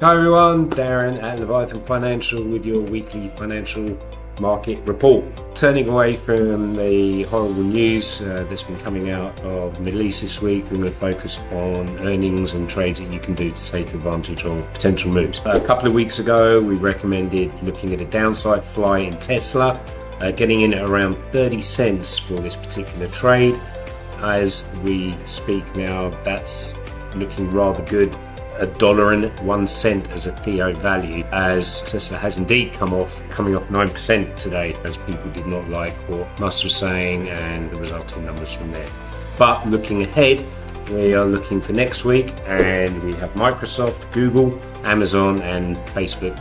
Hi everyone, Darren at Leviathan Financial with your weekly financial market report. Turning away from the horrible news that's been coming out of the Middle East this week, we're going to focus on earnings and trades that you can do to take advantage of potential moves. A couple of weeks ago, we recommended looking at a downside fly in Tesla, getting in at around 30 cents for this particular trade. As we speak now, that's looking rather good. $1.01 as a Theo value, as Tesla has indeed coming off 9% today, as people did not like what Musk was saying and the resulting numbers from there. But looking ahead, we are looking for next week, and we have Microsoft, Google, Amazon and Facebook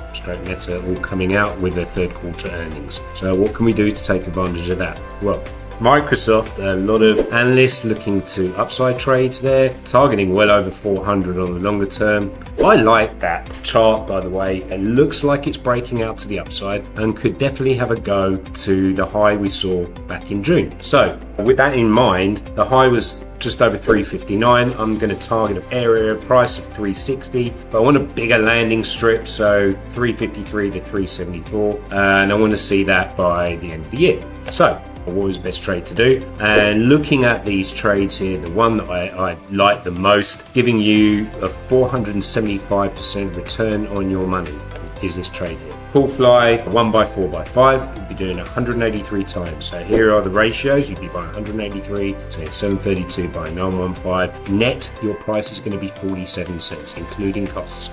/ Meta all coming out with their third quarter earnings. So what can we do to take advantage of that? Well, Microsoft, a lot of analysts looking to upside trades there, targeting well over 400 on the longer term. I like that chart, by the way. It looks like it's breaking out to the upside and could definitely have a go to the high we saw back in June. So with that in mind, the high was just over 359. I'm going to target an area price of 360, but I want a bigger landing strip, so 353 to 374, and I want to see that by the end of the year. So what was the best trade to do? And looking at these trades here, the one that I like the most, giving you a 475% return on your money, is this trade here. Pull fly 1x4x5, you'd be doing 183 times. So here are the ratios. You'd be buying 183, so it's 732 by 915. Net, your price is going to be 47 cents, including costs.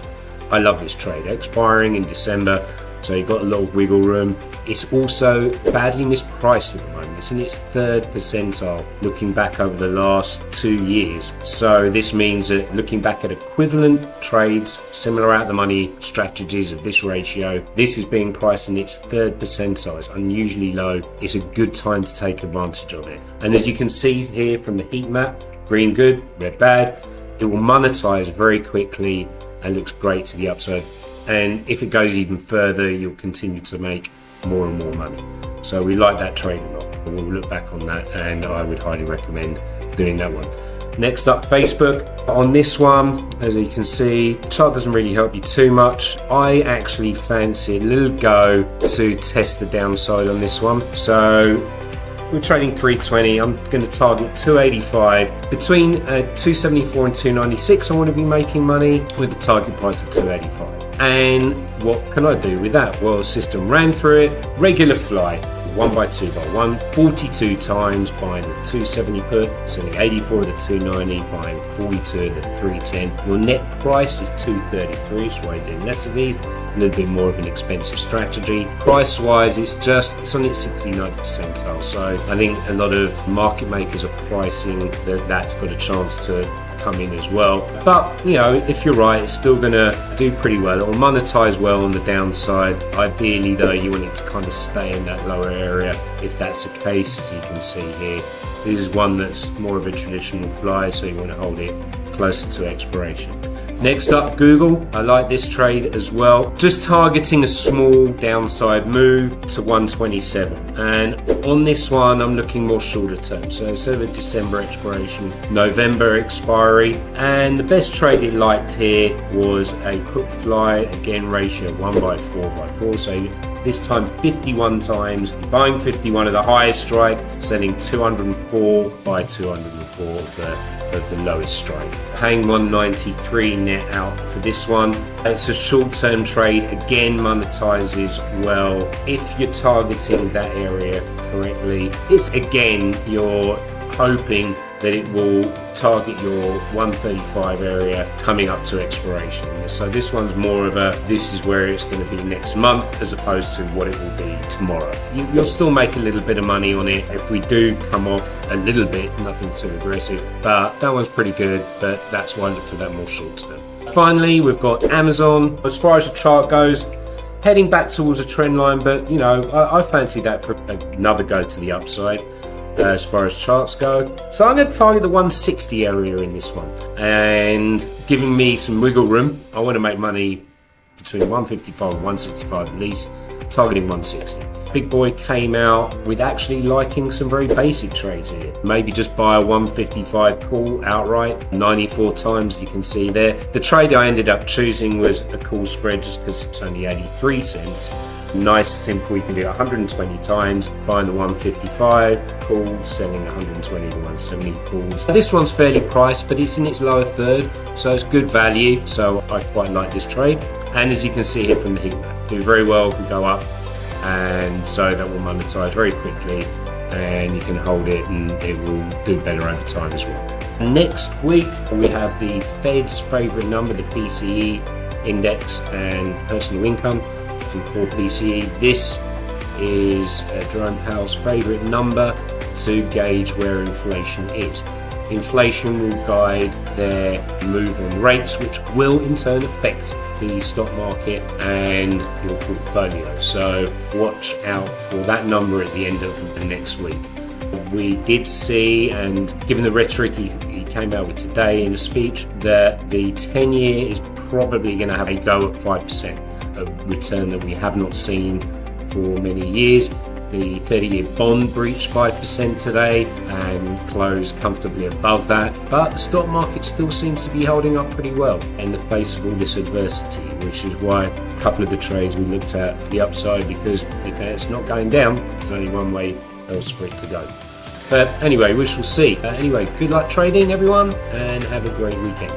I love this trade, expiring in December, so you've got a lot of wiggle room. It's also badly mispriced at the moment. It's in its third percentile looking back over the last 2 years. So this means that looking back at equivalent trades, similar out the money strategies of this ratio, this is being priced in its third percentile. It's unusually low. It's a good time to take advantage of it. And as you can see here from the heat map, green good, red bad, it will monetize very quickly and looks great to the upside. And if it goes even further, you'll continue to make more and more money. So we like that trade a lot. We'll look back on that, and I would highly recommend doing that one. Next up, Facebook. On this one, as you can see, the chart doesn't really help you too much. I actually fancy a little go to test the downside on this one. So we're trading 320. I'm going to target 285. Between 274 and 296, I want to be making money with a target price of 285. And what can I do with that? Well, the system ran through it. Regular fly, 1x2x1, 42 times buying the 270 put, selling 84 of the 290, buying 42 of the 310. Your net price is 233, so I did less of these. A little bit more of an expensive strategy. Price wise, it's on its 69th percentile. So I think a lot of market makers are pricing that's got a chance to come in as well. But you know, if you're right, it's still going to do pretty well. It will monetize well on the downside. Ideally though, you want it to kind of stay in that lower area. If that's the case, as you can see here, this is one that's more of a traditional fly, so you want to hold it closer to expiration. Next up, Google. I like this trade as well. Just targeting a small downside move to 127. And on this one, I'm looking more shorter term. So instead of a December expiration, November expiry. And the best trade it liked here was a put fly, again, ratio 1x4x4. So this time 51 times, buying 51 of the highest strike, selling 204 by 204 of the lowest strike. Paying 193 net out for this one. It's a short-term trade, again monetizes well if you're targeting that area correctly. It's again, you're hoping that it will target your 135 area coming up to expiration. So this one's more of a, this is where it's going to be next month as opposed to what it will be tomorrow. You'll still make a little bit of money on it if we do come off a little bit, nothing too aggressive, but that one's pretty good, but that's why I looked at that more short term. Finally, we've got Amazon. As far as the chart goes, heading back towards a trend line, but you know, I fancy that for another go to the upside. As far as charts go, so I'm going to target the 160 area in this one, and giving me some wiggle room. I want to make money between 155 and 165 at least. targeting 160. Big boy came out with actually liking some very basic trades here. Maybe just buy a 155 call outright, 94 times you can see there. The trade I ended up choosing was a call spread just because it's only 83 cents. Nice, simple, you can do 120 times, buying the 155 calls, selling 120 to 170 calls. This one's fairly priced, but it's in its lower third, so it's good value. So I quite like this trade. And as you can see here from the heat map, do very well if we go up. And so that will monetize very quickly, and you can hold it and it will do better over time as well. Next week we have the Fed's favorite number, the PCE index and personal income and core PCE. This is Jerome Powell's favorite number to gauge where inflation is. Inflation will guide their move on rates, which will in turn affect the stock market and your portfolio. So watch out for that number at the end of the next week. We did see, and given the rhetoric he came out with today in a speech, that the 10-year is probably going to have a go at 5%, a return that we have not seen for many years. The 30-year bond breached 5% today and closed comfortably above that. But the stock market still seems to be holding up pretty well in the face of all this adversity, which is why a couple of the trades we looked at for the upside, because if it's not going down, there's only one way else for it to go. But anyway, we shall see. Anyway, good luck trading, everyone, and have a great weekend.